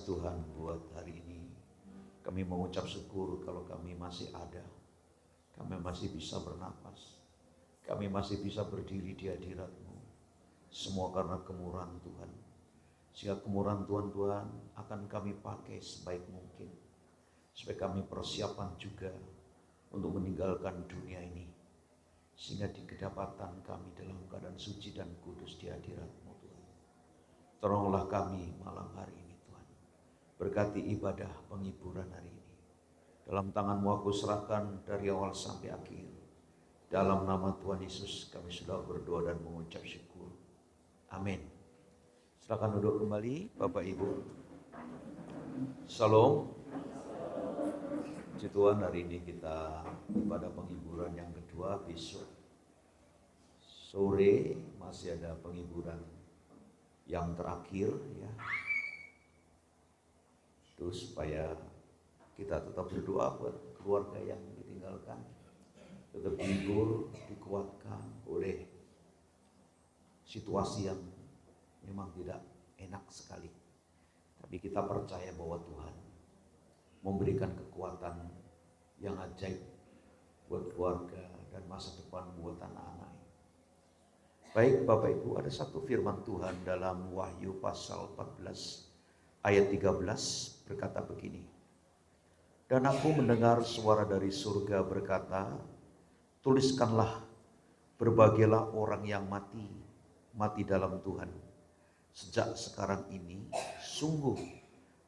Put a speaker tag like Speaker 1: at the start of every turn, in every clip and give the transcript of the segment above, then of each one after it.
Speaker 1: kasih Tuhan buat hari ini. Kami mengucap syukur kalau kami masih ada. Kami masih bisa bernapas. Kami masih bisa berdiri di hadirat-Mu. Semua karena kemurahan Tuhan. Sehingga kemurahan Tuhan akan kami pakai sebaik mungkin. Supaya kami persiapan juga untuk meninggalkan dunia ini. Sehingga di kedapatan kami dalam keadaan suci dan kudus di hadirat-Mu Tuhan. Tolonglah kami malam hari ini. Berkati ibadah penghiburan hari ini. Dalam tangan-Mu aku serahkan dari awal sampai akhir. Dalam nama Tuhan Yesus kami sudah berdoa dan mengucap syukur. Amin. Silakan duduk kembali Bapak Ibu. Shalom. Puji Tuhan, hari ini kita ibadah penghiburan yang kedua. Besok sore masih ada penghiburan yang terakhir ya. Itu supaya kita tetap berdoa buat keluarga yang ditinggalkan, tetap hibur, dikuatkan oleh situasi yang memang tidak enak sekali. Tapi kita percaya bahwa Tuhan memberikan kekuatan yang ajaib buat keluarga dan masa depan buat anak-anak. Baik Bapak Ibu, ada satu firman Tuhan dalam Wahyu pasal 14 ayat 13 berkata begini. Dan aku mendengar suara dari surga berkata, tuliskanlah, berbahagialah orang yang mati dalam Tuhan. Sejak sekarang ini, sungguh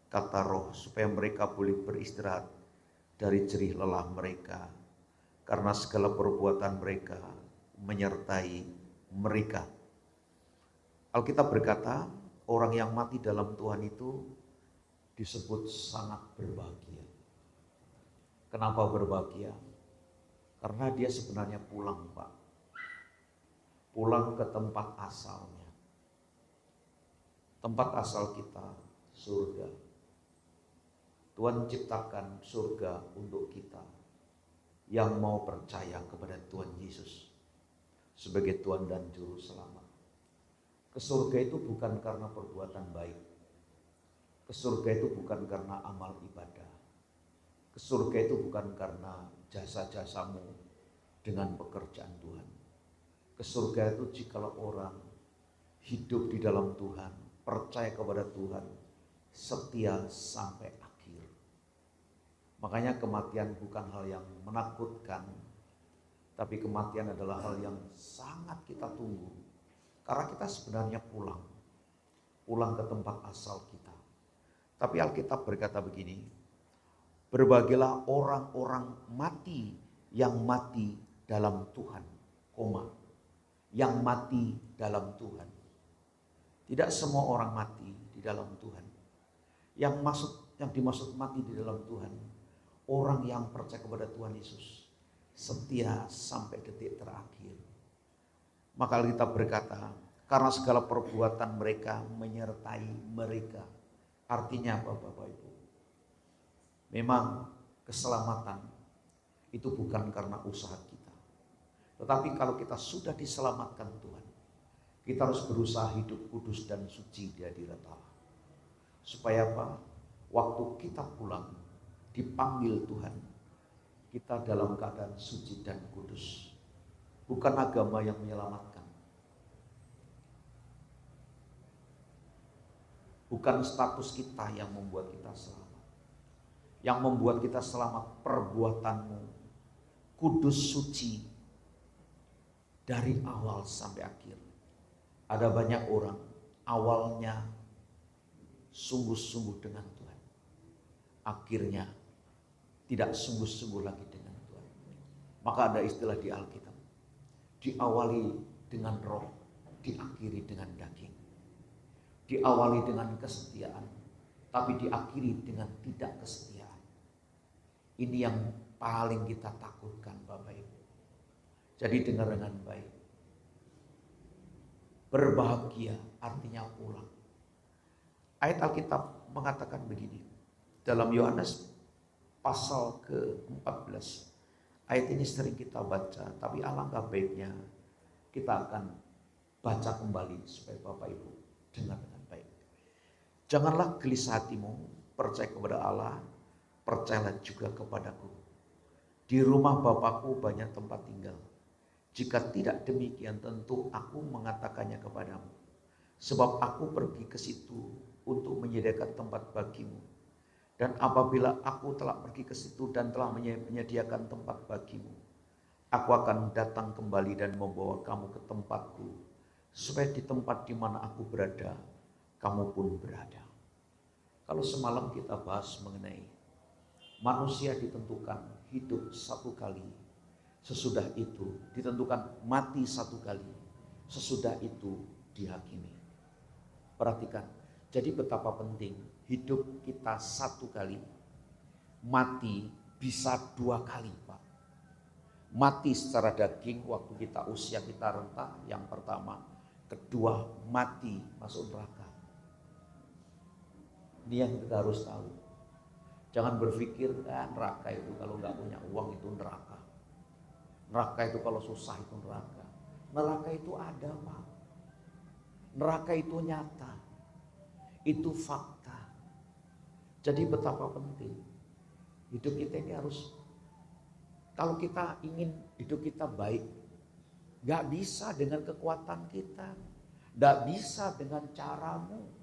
Speaker 1: kata Roh, supaya mereka boleh beristirahat dari jerih lelah mereka, karena segala perbuatan mereka menyertai mereka. Alkitab berkata, orang yang mati dalam Tuhan itu disebut sangat berbahagia. Kenapa berbahagia? Karena dia sebenarnya pulang, Pak. Pulang ke tempat asalnya. Tempat asal kita, surga. Tuhan ciptakan surga untuk kita yang mau percaya kepada Tuhan Yesus sebagai Tuhan dan Juru Selamat. Ke surga itu bukan karena perbuatan baik. Ke surga itu bukan karena amal ibadah. Ke surga itu bukan karena jasa-jasamu dengan pekerjaan Tuhan. Ke surga itu jikalau orang hidup di dalam Tuhan, percaya kepada Tuhan, setia sampai akhir. Makanya kematian bukan hal yang menakutkan, tapi kematian adalah hal yang sangat kita tunggu. Karena kita sebenarnya pulang ke tempat asal kita. Tapi Alkitab berkata begini, berbahagialah orang-orang mati yang mati dalam Tuhan, yang mati dalam Tuhan. Tidak semua orang mati di dalam Tuhan. Yang dimaksud mati di dalam Tuhan, orang yang percaya kepada Tuhan Yesus, setia sampai detik terakhir. Maka Alkitab berkata, karena segala perbuatan mereka menyertai mereka. Artinya apa Bapak Ibu? Memang keselamatan itu bukan karena usaha kita. Tetapi kalau kita sudah diselamatkan Tuhan, kita harus berusaha hidup kudus dan suci di hadirat Allah. Supaya apa? Waktu kita pulang, dipanggil Tuhan, kita dalam keadaan suci dan kudus. Bukan agama yang menyelamatkan. Bukan status kita yang membuat kita selamat. Yang membuat kita selamat perbuatanmu, kudus suci dari awal sampai akhir. Ada banyak orang awalnya sungguh-sungguh dengan Tuhan. Akhirnya tidak sungguh-sungguh lagi dengan Tuhan. Maka ada istilah di Alkitab. Diawali dengan roh, diakhiri dengan daging. Diawali dengan kesetiaan, tapi diakhiri dengan tidak kesetiaan. Ini yang paling kita takutkan Bapak Ibu. Jadi dengar dengan baik. Berbahagia artinya pulang. Ayat Alkitab mengatakan begini. Dalam Yohanes pasal ke-14. Ayat ini sering kita baca, tapi alangkah baiknya kita akan baca kembali supaya Bapak Ibu dengar dengan baik. Janganlah gelisah hatimu, percaya kepada Allah, percayalah juga kepadaku. Di rumah Bapakku banyak tempat tinggal. Jika tidak demikian tentu aku mengatakannya kepadamu. Sebab aku pergi ke situ untuk menyediakan tempat bagimu. Dan apabila aku telah pergi ke situ dan telah menyediakan tempat bagimu, aku akan datang kembali dan membawa kamu ke tempatku, supaya di tempat di mana aku berada, kamu pun berada. Kalau semalam kita bahas mengenai manusia ditentukan hidup satu kali, sesudah itu ditentukan mati satu kali, sesudah itu dihakimi. Perhatikan, jadi betapa penting hidup kita satu kali, mati bisa 2 kali, Pak. Mati secara daging waktu kita usia kita renta, yang pertama. Kedua, mati masuk neraka. Ini yang kita harus tahu. Jangan berpikir neraka itu kalau nggak punya uang itu neraka. Neraka itu kalau susah itu neraka. Neraka itu ada, Pak. Neraka itu nyata. Itu fakta. Jadi betapa penting hidup kita ini harus, kalau kita ingin hidup kita baik, nggak bisa dengan kekuatan kita, nggak bisa dengan caramu.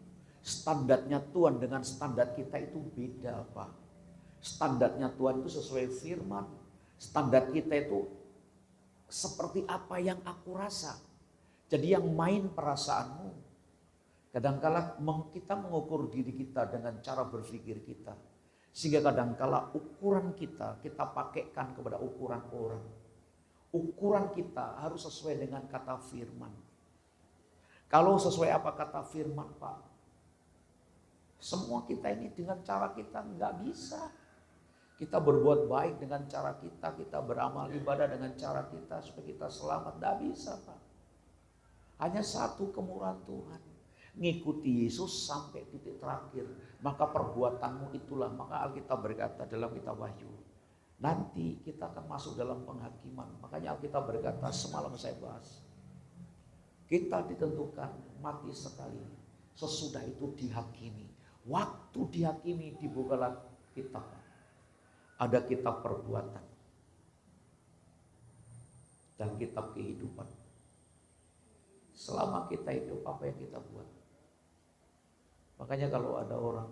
Speaker 1: Standarnya Tuhan dengan standar kita itu beda, Pak. Standarnya Tuhan itu sesuai firman. Standar kita itu seperti apa yang aku rasa. Jadi yang main perasaanmu. Kadangkala kita mengukur diri kita dengan cara berpikir kita. Sehingga kadangkala ukuran kita pakaikan kepada ukuran orang. Ukuran kita harus sesuai dengan kata firman. Kalau sesuai apa kata firman, Pak, semua kita ini dengan cara kita nggak bisa. Kita berbuat baik dengan cara kita beramal ibadah dengan cara kita supaya kita selamat, nggak bisa, Pak. Hanya satu kemurahan Tuhan. Ngikuti Yesus sampai titik terakhir. Maka perbuatanmu itulah, maka Alkitab berkata dalam kitab Wahyu, nanti kita akan masuk dalam penghakiman. Makanya Alkitab berkata, semalam saya bahas, kita ditentukan mati sekali, sesudah itu dihakimi. Waktu dihakimi dibukalah kitab. Ada kitab perbuatan dan kitab kehidupan. Selama kita hidup, apa yang kita buat. Makanya kalau ada orang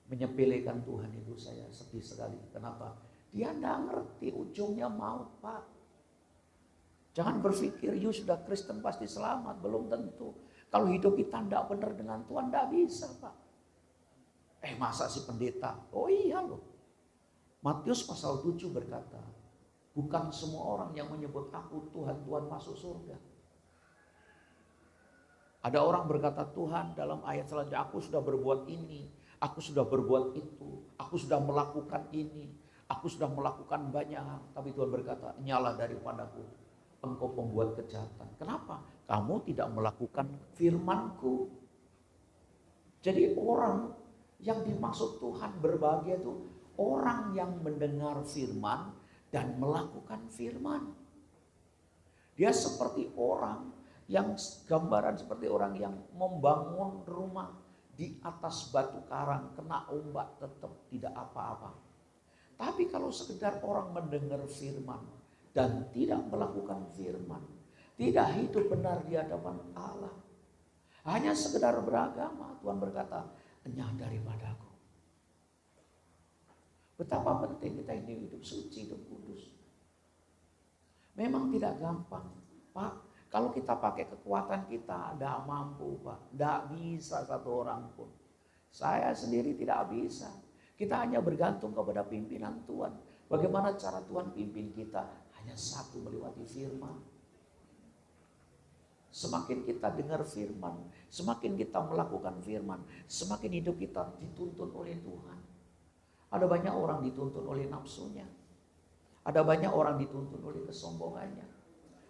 Speaker 1: menyepelekan Tuhan itu, saya sedih sekali. Kenapa? Dia tidak ngerti ujungnya maut, Pak. Jangan berpikir, you sudah Kristen pasti selamat. Belum tentu. Kalau hidup kita tidak benar dengan Tuhan, tidak bisa, Pak. Masa si pendeta? Oh iya loh. Matius pasal 7 berkata, bukan semua orang yang menyebut aku Tuhan, Tuhan masuk surga. Ada orang berkata, Tuhan dalam ayat selanjutnya, aku sudah berbuat ini, aku sudah berbuat itu, aku sudah melakukan ini, aku sudah melakukan banyak hal. Tapi Tuhan berkata, nyala daripadaku, engkau pembuat kejahatan. Kenapa? Kamu tidak melakukan firman-Ku. Jadi orang yang dimaksud Tuhan berbahagia itu orang yang mendengar firman dan melakukan firman. Dia seperti orang yang gambaran seperti orang yang membangun rumah di atas batu karang, kena ombak tetap tidak apa-apa. Tapi kalau sekedar orang mendengar firman dan tidak melakukan firman, tidak hidup benar di hadapan Allah, hanya sekedar beragama, Tuhan berkata, enyah daripadaku. Betapa penting kita ini hidup suci, hidup kudus. Memang tidak gampang, Pak. Kalau kita pakai kekuatan kita, tidak mampu, Pak. Tidak bisa satu orang pun. Saya sendiri tidak bisa. Kita hanya bergantung kepada pimpinan Tuhan. Bagaimana cara Tuhan pimpin kita? Hanya satu, melewati firman. Semakin kita dengar firman, semakin kita melakukan firman, semakin hidup kita dituntun oleh Tuhan. Ada banyak orang dituntun oleh nafsunya. Ada banyak orang dituntun oleh kesombongannya.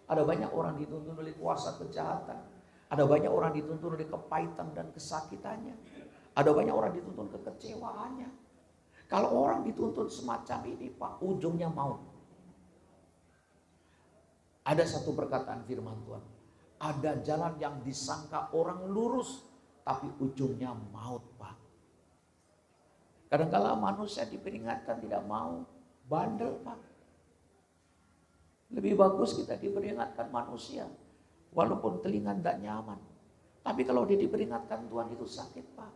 Speaker 1: Ada banyak orang dituntun oleh kuasa kejahatan. Ada banyak orang dituntun oleh kepahitan dan kesakitannya. Ada banyak orang dituntun kekecewaannya. Kalau orang dituntun semacam ini, Pak, ujungnya maut. Ada satu perkataan firman Tuhan. Ada jalan yang disangka orang lurus, tapi ujungnya maut, Pak. Kadang-kala manusia diperingatkan tidak mau, bandel, Pak. Lebih bagus kita diperingatkan manusia, walaupun telinga tidak nyaman. Tapi kalau dia diperingatkan Tuhan itu sakit, Pak.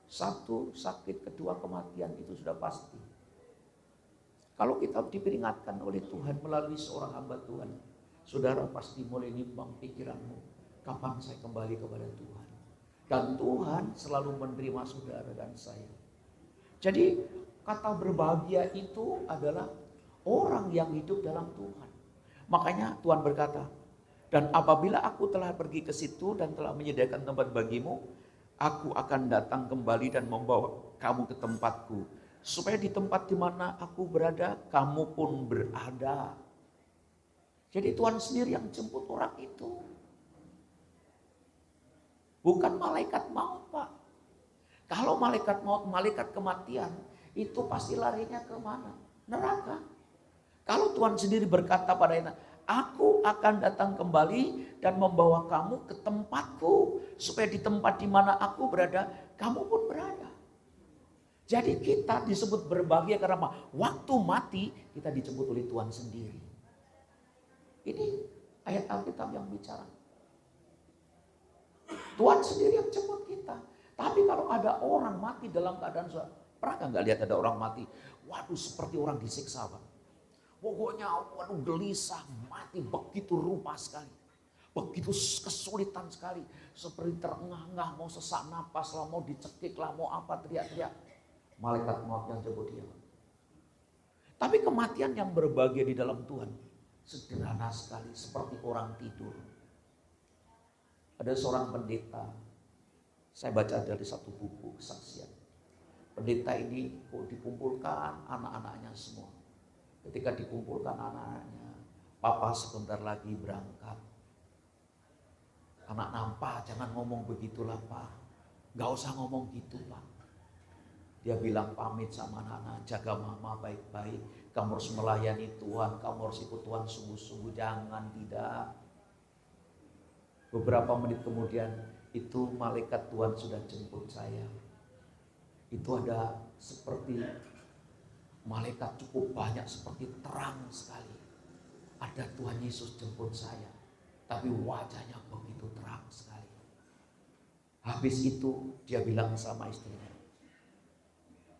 Speaker 1: Satu, sakit. Kedua, kematian. Itu sudah pasti. Kalau kita diperingatkan oleh Tuhan melalui seorang hamba Tuhan, saudara pasti mulai nimbang pikiranmu, kapan saya kembali kepada Tuhan. Dan Tuhan selalu menerima saudara dan saya. Jadi kata berbahagia itu adalah orang yang hidup dalam Tuhan. Makanya Tuhan berkata, dan apabila aku telah pergi ke situ dan telah menyediakan tempat bagimu, aku akan datang kembali dan membawa kamu ke tempatku. Supaya di tempat di mana aku berada, kamu pun berada. Jadi Tuhan sendiri yang jemput orang itu. Bukan malaikat maut, Pak. Kalau malaikat maut, malaikat kematian, itu pasti larinya ke mana? Neraka. Kalau Tuhan sendiri berkata pada Ena, aku akan datang kembali dan membawa kamu ke tempatku. Supaya di tempat di mana aku berada, kamu pun berada. Jadi kita disebut berbahagia karena apa? Waktu mati kita dijemput oleh Tuhan sendiri. Ini ayat Alkitab yang bicara. Tuhan sendiri yang jemput kita. Tapi kalau ada orang mati dalam keadaan, pernah nggak lihat ada orang mati? Waduh, seperti orang disiksa, Pak. Pokoknya waduh gelisah, mati begitu rupa sekali. Begitu kesulitan sekali. Seperti terengah-engah, mau sesak napas lah, mau dicekik lah, mau apa, teriak-teriak. Malaikat maut yang jemput dia. Tapi kematian yang berbahagia di dalam Tuhan sederhana sekali, seperti orang tidur. Ada seorang pendeta, saya baca dari satu buku kesaksian. Pendeta ini dikumpulkan anak-anaknya semua. Ketika dikumpulkan anak-anaknya, papa sebentar lagi berangkat. Anak nampak, jangan ngomong begitulah, Pak. Gak usah ngomong gitu, Pak. Dia bilang pamit sama anak-anak, jaga mama baik-baik. Kamu harus melayani Tuhan, kamu harus ikut Tuhan sungguh-sungguh, jangan tidak. Beberapa menit kemudian itu malaikat Tuhan sudah jemput saya. Itu ada seperti malaikat cukup banyak, seperti terang sekali. Ada Tuhan Yesus jemput saya, tapi wajahnya begitu terang sekali. Habis itu dia bilang sama istrinya,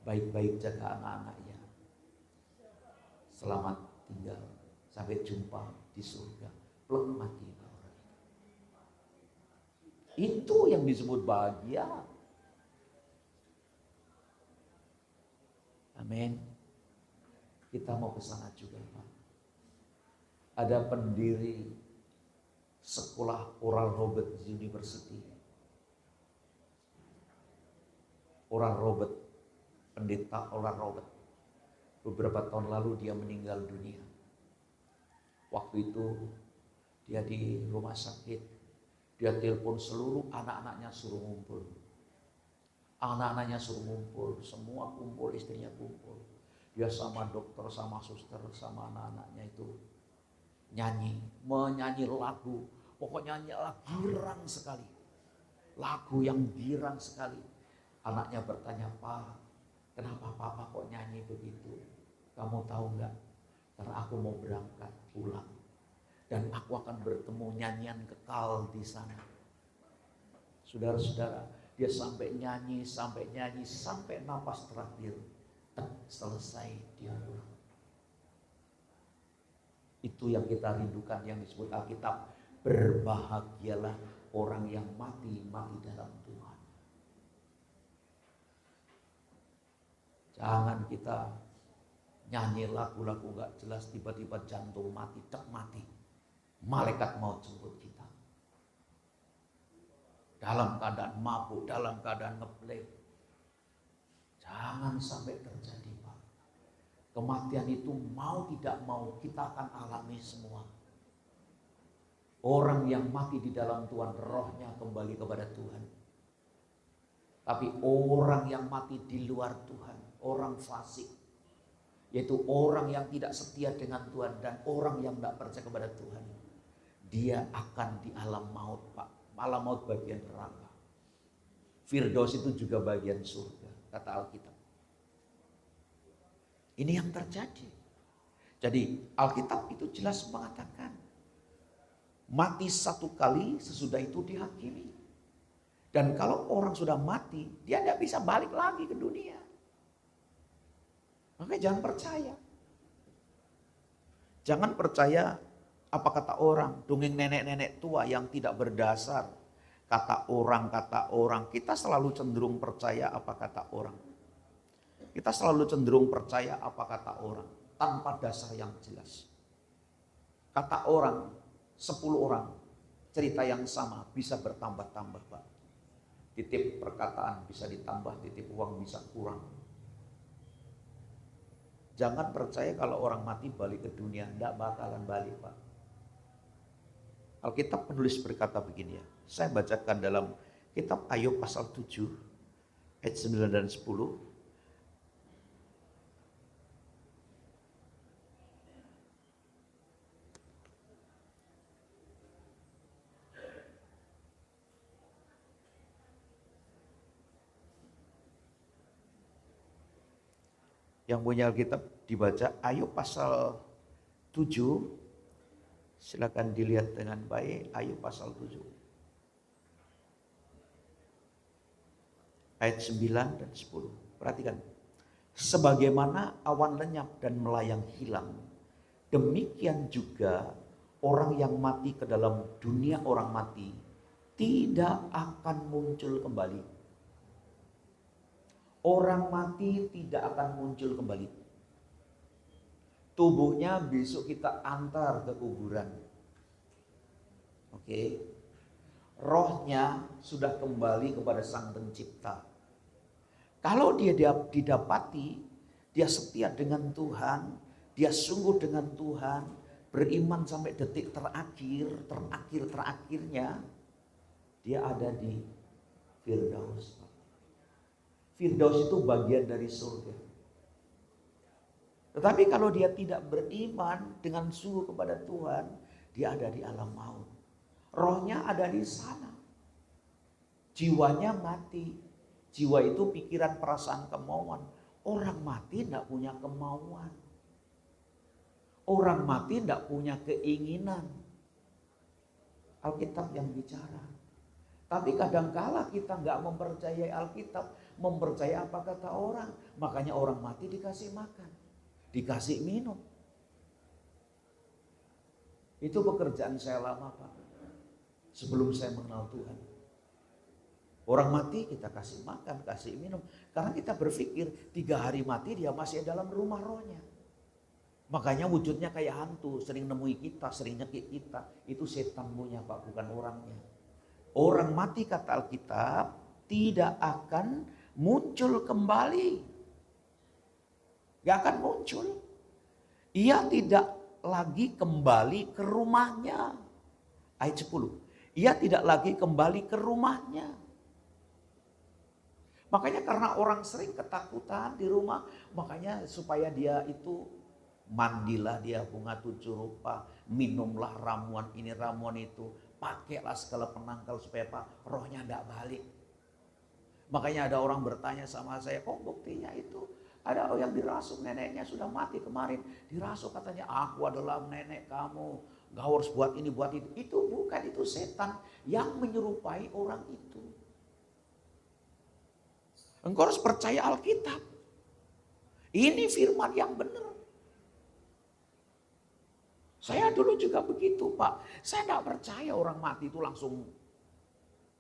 Speaker 1: baik-baik jaga anak-anaknya. Selamat tinggal, sampai jumpa di surga. Plek mati. Itu yang disebut bahagia. Amin. Kita mau ke sana juga, Pak. Ada pendiri sekolah Oral Roberts University. Oral Roberts, pendeta Oral Roberts. Beberapa tahun lalu dia meninggal dunia. Waktu itu dia di rumah sakit. Dia telepon seluruh anak-anaknya suruh ngumpul. Anak-anaknya suruh ngumpul, semua kumpul, istrinya kumpul. Dia sama dokter, sama suster, sama anak-anaknya itu menyanyi lagu. Pokoknya nyanyi lagu girang sekali. Lagu yang girang sekali. Anaknya bertanya, Pak, kenapa Papa kok nyanyi begitu? Kamu tahu nggak? Karena aku mau berangkat pulang. Dan aku akan bertemu nyanyian kekal di sana. Saudara-saudara, dia sampai nyanyi, sampai napas terakhir. Selesai dia pulang. Itu yang kita rindukan, yang disebut Alkitab. Berbahagialah orang yang mati dalam Tuhan. Jangan kita nyanyi lagu-lagu gak jelas, tiba-tiba jantung mati, mati. Malaikat maut jemput kita. Dalam keadaan mabuk, dalam keadaan ngeblek. Jangan sampai terjadi, Pak. Kematian itu mau tidak mau kita akan alami semua. Orang yang mati di dalam Tuhan, rohnya kembali kepada Tuhan. Tapi orang yang mati di luar Tuhan, orang fasik, yaitu orang yang tidak setia dengan Tuhan dan orang yang tidak percaya kepada Tuhan, dia akan di alam maut, Pak. Alam maut bagian neraka. Firdaus itu juga bagian surga, kata Alkitab. Ini yang terjadi. Jadi Alkitab itu jelas mengatakan, mati satu kali, sesudah itu dihakimi. Dan kalau orang sudah mati, dia tidak bisa balik lagi ke dunia. Makanya jangan percaya. Jangan percaya apa kata orang, dongeng nenek-nenek tua yang tidak berdasar. Kata orang, kita selalu cenderung percaya apa kata orang. Kita selalu cenderung percaya apa kata orang, tanpa dasar yang jelas. Kata orang, 10 orang, cerita yang sama bisa bertambah-tambah, Pak. Titip perkataan bisa ditambah, titip uang bisa kurang. Jangan percaya kalau orang mati balik ke dunia, tidak bakalan balik, Pak. Alkitab penulis berkata begini ya, saya bacakan dalam kitab Ayub pasal 7, ayat 9 dan 10. Yang punya Alkitab dibaca Ayub pasal 7. Silakan dilihat dengan baik Ayub pasal 7. Ayat 9 dan 10. Perhatikan. Sebagaimana awan lenyap dan melayang hilang, demikian juga orang yang mati ke dalam dunia orang mati tidak akan muncul kembali. Orang mati tidak akan muncul kembali. Tubuhnya besok kita antar ke kuburan. Oke. Rohnya sudah kembali kepada Sang Pencipta. Kalau dia didapati, dia setia dengan Tuhan, dia sungguh dengan Tuhan, beriman sampai detik terakhirnya, dia ada di Firdaus. Firdaus itu bagian dari surga. Tetapi kalau dia tidak beriman dengan sungguh kepada Tuhan, dia ada di alam maut. Rohnya ada di sana. Jiwanya mati. Jiwa itu pikiran, perasaan, kemauan. Orang mati tidak punya kemauan. Orang mati tidak punya keinginan. Alkitab yang bicara. Tapi kadangkala kita nggak mempercayai Alkitab, mempercayai apa kata orang. Makanya orang mati dikasih makan, dikasih minum. Itu pekerjaan saya lama, Pak. Sebelum saya mengenal Tuhan. Orang mati kita kasih makan, kasih minum. Karena kita berpikir 3 hari mati dia masih dalam rumah rohnya. Makanya wujudnya kayak hantu, sering nemui kita, sering nyekik kita. Itu setan punya, Pak, bukan orangnya. Orang mati kata Alkitab tidak akan muncul kembali. Gak akan muncul. Ia tidak lagi kembali ke rumahnya. Ayat 10. Ia tidak lagi kembali ke rumahnya. Makanya karena orang sering ketakutan di rumah, makanya supaya dia itu mandilah dia bunga 7 rupa, minumlah ramuan ini ramuan itu, pakailah segala penangkal supaya rohnya tidak balik. Makanya ada orang bertanya sama saya, kok buktinya itu ada yang dirasuk neneknya sudah mati kemarin, dirasuk katanya aku adalah nenek kamu, gak harus buat ini buat itu. Itu bukan, itu setan yang menyerupai orang itu. Engkau harus percaya Alkitab. Ini firman yang benar. Saya dulu juga begitu, Pak. Saya tidak percaya orang mati itu langsung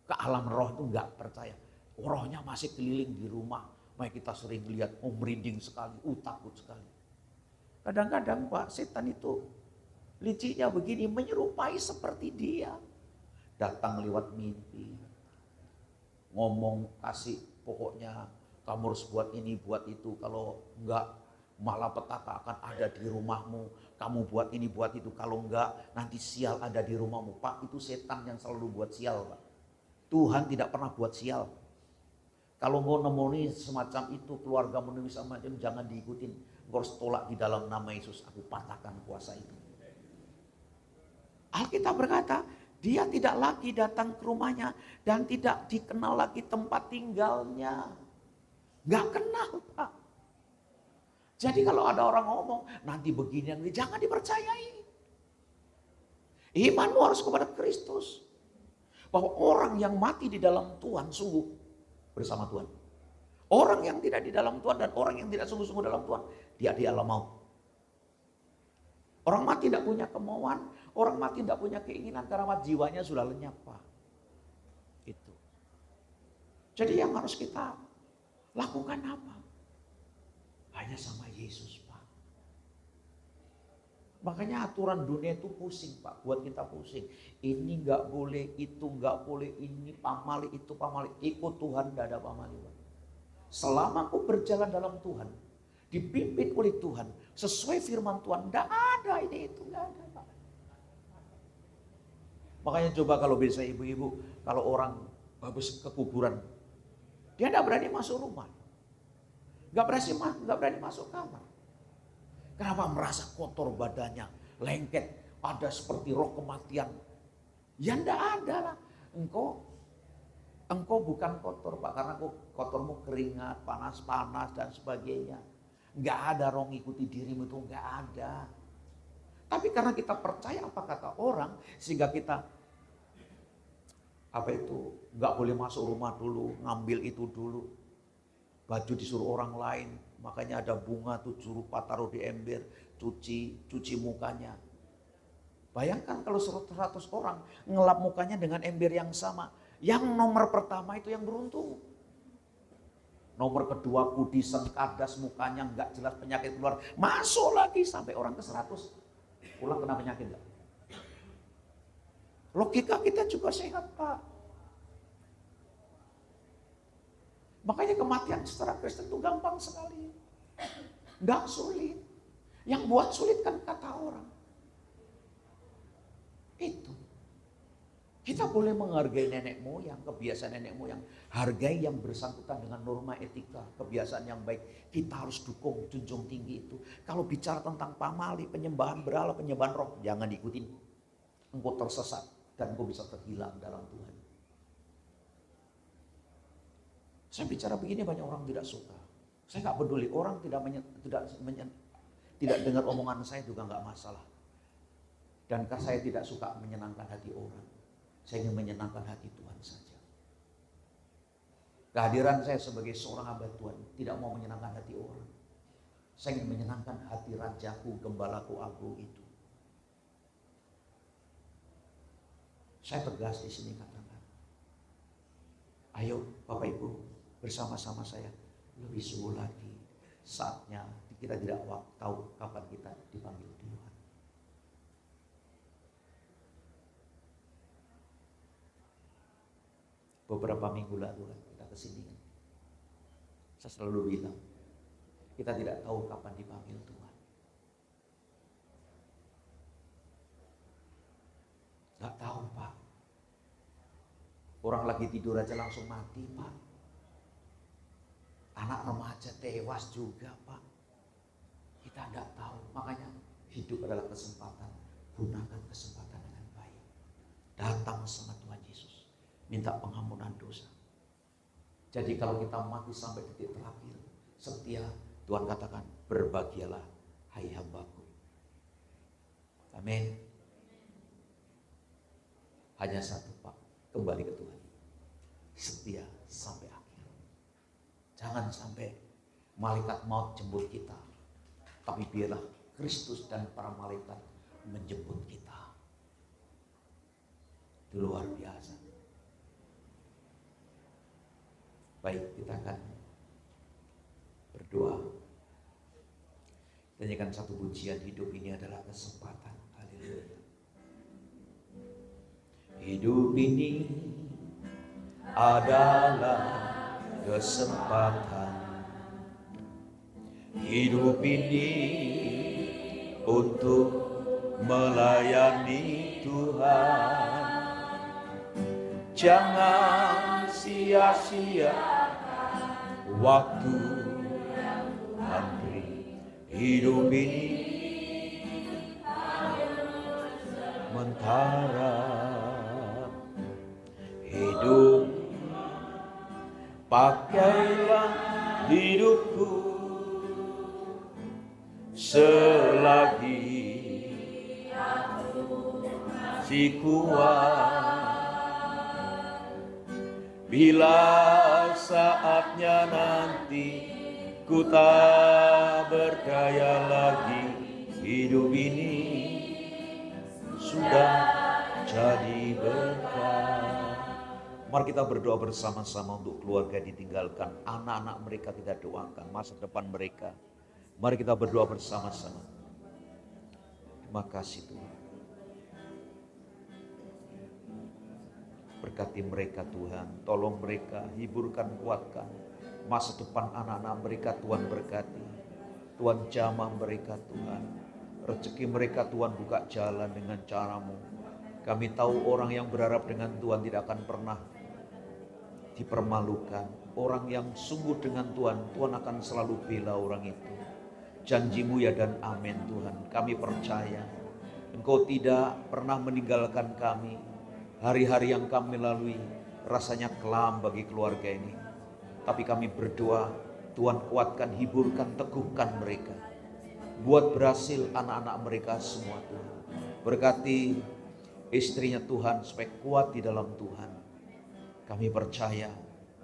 Speaker 1: ke alam roh, itu nggak percaya. Rohnya masih keliling di rumah. Makanya kita sering lihat, merinding sekali, takut sekali. Kadang-kadang, Pak, setan itu liciknya begini, menyerupai seperti dia. Datang lewat mimpi. Ngomong, kasih, pokoknya kamu harus buat ini, buat itu. Kalau enggak, malapetaka akan ada di rumahmu. Kamu buat ini, buat itu. Kalau enggak, nanti sial ada di rumahmu. Pak, itu setan yang selalu buat sial, Pak. Tuhan tidak pernah buat sial. Kalau engkau nemoni semacam itu, keluarga menemui semacam, jangan diikutin. Engkau harus tolak di dalam nama Yesus. Aku patahkan kuasa itu. Alkitab berkata, Dia tidak lagi datang ke rumahnya dan tidak dikenal lagi tempat tinggalnya. Gak kenal, Pak. Jadi kalau ada orang ngomong, nanti begini, jangan dipercayai. Imanmu harus kepada Kristus. Bahwa orang yang mati di dalam Tuhan sungguh bersama Tuhan. Orang yang tidak di dalam Tuhan dan orang yang tidak sungguh-sungguh dalam Tuhan, dia di alam maut. Orang mati tidak punya kemauan, orang mati tidak punya keinginan karena jiwanya sudah lenyap, Pak. Itu. Jadi yang harus kita lakukan apa? Hanya sama Yesus, Pak. Makanya aturan dunia itu pusing, Pak. Buat kita pusing. Ini nggak boleh, itu nggak boleh, ini pamali, itu pamali. Ikut Tuhan, tidak ada pamali, Pak. Selama aku berjalan dalam Tuhan, dipimpin oleh Tuhan, sesuai firman Tuhan, tidak ada ini itu, tidak ada, Pak. Makanya coba kalau bisa ibu-ibu, kalau orang habis ke kuburan, dia tidak berani masuk rumah. Gak berani masuk kamar. Kenapa? Merasa kotor badannya, lengket, ada seperti roh kematian. Ya enggak ada lah. Engkau bukan kotor, Pak, karena kotormu keringat, panas-panas dan sebagainya. Enggak ada roh ngikuti dirimu, itu enggak ada. Tapi karena kita percaya apa kata orang, sehingga kita enggak boleh masuk rumah dulu, ngambil itu dulu. Baju disuruh orang lain, makanya ada bunga tuh rupa taruh di ember, cuci mukanya. Bayangkan kalau 100 orang ngelap mukanya dengan ember yang sama. Yang nomor pertama itu yang beruntung. Nomor kedua kudisen, kadas, mukanya nggak jelas, penyakit keluar. Masuk lagi sampai orang ke 100. Pulang kena penyakit enggak? Logika kita juga sehat, Pak. Makanya kematian secara Kristen itu gampang sekali. Enggak sulit. Yang buat sulit kan kata orang. Itu. Kita boleh menghargai nenek moyang, kebiasaan nenek moyang. Hargai yang bersangkutan dengan norma etika, kebiasaan yang baik. Kita harus dukung, junjung tinggi itu. Kalau bicara tentang pamali, penyembahan berhala, penyembahan roh, jangan diikutin. Engkau tersesat dan engkau bisa terhilang dalam Tuhan. Saya bicara begini banyak orang tidak suka. Saya nggak peduli, orang tidak dengar omongan saya juga nggak masalah. Dan saya tidak suka menyenangkan hati orang. Saya ingin menyenangkan hati Tuhan saja. Kehadiran saya sebagai seorang hamba Tuhan tidak mau menyenangkan hati orang. Saya ingin menyenangkan hati Rajaku, Gembalaku agung itu. Saya tegas di sini katakan, ayo Bapak Ibu, bersama-sama saya lebih sungguh lagi, saatnya kita tidak tahu kapan kita dipanggil Tuhan. Beberapa minggu lalu kita kesini, saya selalu bilang kita tidak tahu kapan dipanggil Tuhan. Gak tahu, Pak. Orang lagi tidur aja langsung mati, Pak. Anak remaja tewas juga, Pak. Kita tidak tahu. Makanya hidup adalah kesempatan. Gunakan kesempatan dengan baik. Datang sama Tuhan Yesus. Minta pengampunan dosa. Jadi kalau kita mati sampai detik terakhir, setia, Tuhan katakan, berbahagialah hai hambaku. Amin. Hanya satu, Pak. Kembali ke Tuhan. Setia sampai akhir. Jangan sampai malaikat maut jemput kita. Tapi biarlah Kristus dan para malaikat menjemput kita. Itu luar biasa. Baik, kita akan berdoa. Kita nyanyikan satu pujian, hidup ini adalah kesempatan. Haleluya. Hidup ini adalah kesempatan. Hidup ini untuk melayani Tuhan. Jangan sia-siakan waktu yang Tuhan beri. Hidup ini mentara. hidup. Pakailah hidupku selagi si kuat. Bila saatnya nanti ku tak berdaya lagi, hidup ini sudah jadi berkah. Mari kita berdoa bersama-sama untuk keluarga ditinggalkan, anak-anak mereka kita doakan, masa depan mereka. Mari kita berdoa bersama-sama. Terima kasih Tuhan. Berkati mereka Tuhan, tolong mereka, hiburkan, kuatkan. Masa depan anak-anak mereka Tuhan berkati. Tuhan jamah mereka Tuhan. Rezeki mereka Tuhan buka jalan dengan cara-Mu. Kami tahu orang yang berharap dengan Tuhan tidak akan pernah dipermalukan. Orang yang sungguh dengan Tuhan, Tuhan akan selalu bela orang itu. Janji-Mu ya dan amin Tuhan. Kami percaya Engkau tidak pernah meninggalkan kami. Hari-hari yang kami lalui rasanya kelam bagi keluarga ini. Tapi kami berdoa, Tuhan kuatkan, hiburkan, teguhkan mereka. Buat berhasil anak-anak mereka semua Tuhan. Berkati istrinya Tuhan supaya kuat di dalam Tuhan. Kami percaya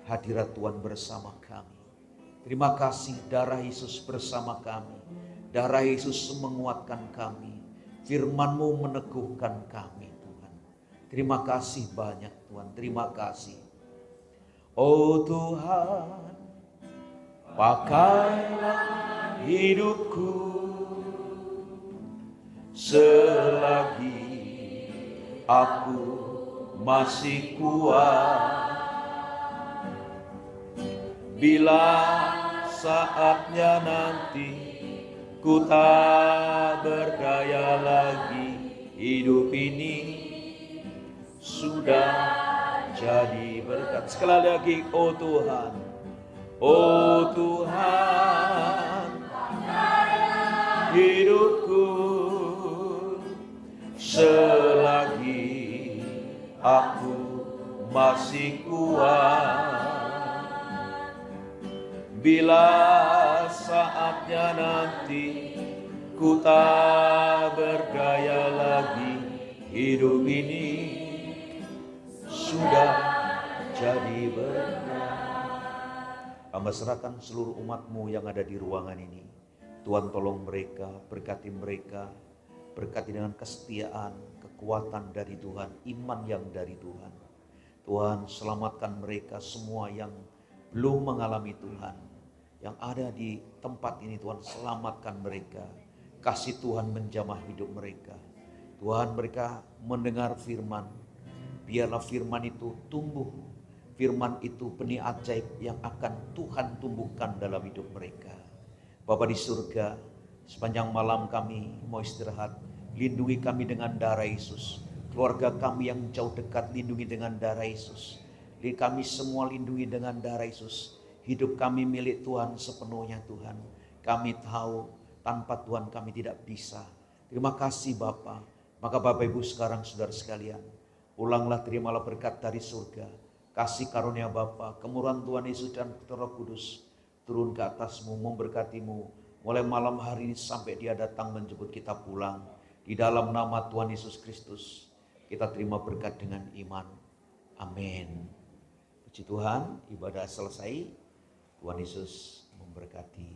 Speaker 1: hadirat Tuhan bersama kami. Terima kasih darah Yesus bersama kami. Darah Yesus menguatkan kami. Firman-Mu meneguhkan kami Tuhan. Terima kasih banyak Tuhan. Terima kasih. Oh Tuhan, pakailah hidupku selagi aku masih kuat. Bila saatnya nanti ku tak berdaya lagi, hidup ini sudah jadi berkat. Sekali lagi, oh Tuhan, oh Tuhan, hidupku selagi aku masih kuat. Bila saatnya nanti ku tak berdaya lagi, hidup ini sudah jadi berkah. Hamba serahkan seluruh umat-Mu yang ada di ruangan ini. Tuhan tolong mereka, berkati mereka, berkati dengan kesetiaan, kekuatan dari Tuhan, iman yang dari Tuhan. Tuhan selamatkan mereka semua yang belum mengalami Tuhan, yang ada di tempat ini. Tuhan selamatkan mereka, kasih Tuhan menjamah hidup mereka. Tuhan, mereka mendengar firman, biarlah firman itu tumbuh. Firman itu benih ajaib yang akan Tuhan tumbuhkan dalam hidup mereka. Bapa di surga, sepanjang malam kami mau istirahat, lindungi kami dengan darah Yesus. Keluarga kami yang jauh dekat lindungi dengan darah Yesus. Kami semua lindungi dengan darah Yesus. Hidup kami milik Tuhan sepenuhnya Tuhan. Kami tahu tanpa Tuhan kami tidak bisa. Terima kasih Bapa. Maka Bapak Ibu sekarang saudara sekalian, ulanglah, terimalah berkat dari surga. Kasih karunia Bapa, kemurahan Tuhan Yesus dan Roh Kudus turun ke atasmu, memberkatimu mulai malam hari ini sampai Dia datang menjemput kita pulang. Di dalam nama Tuhan Yesus Kristus kita terima berkat dengan iman. Amin. Puji Tuhan, ibadah selesai. Tuhan Yesus memberkati.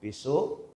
Speaker 1: Besok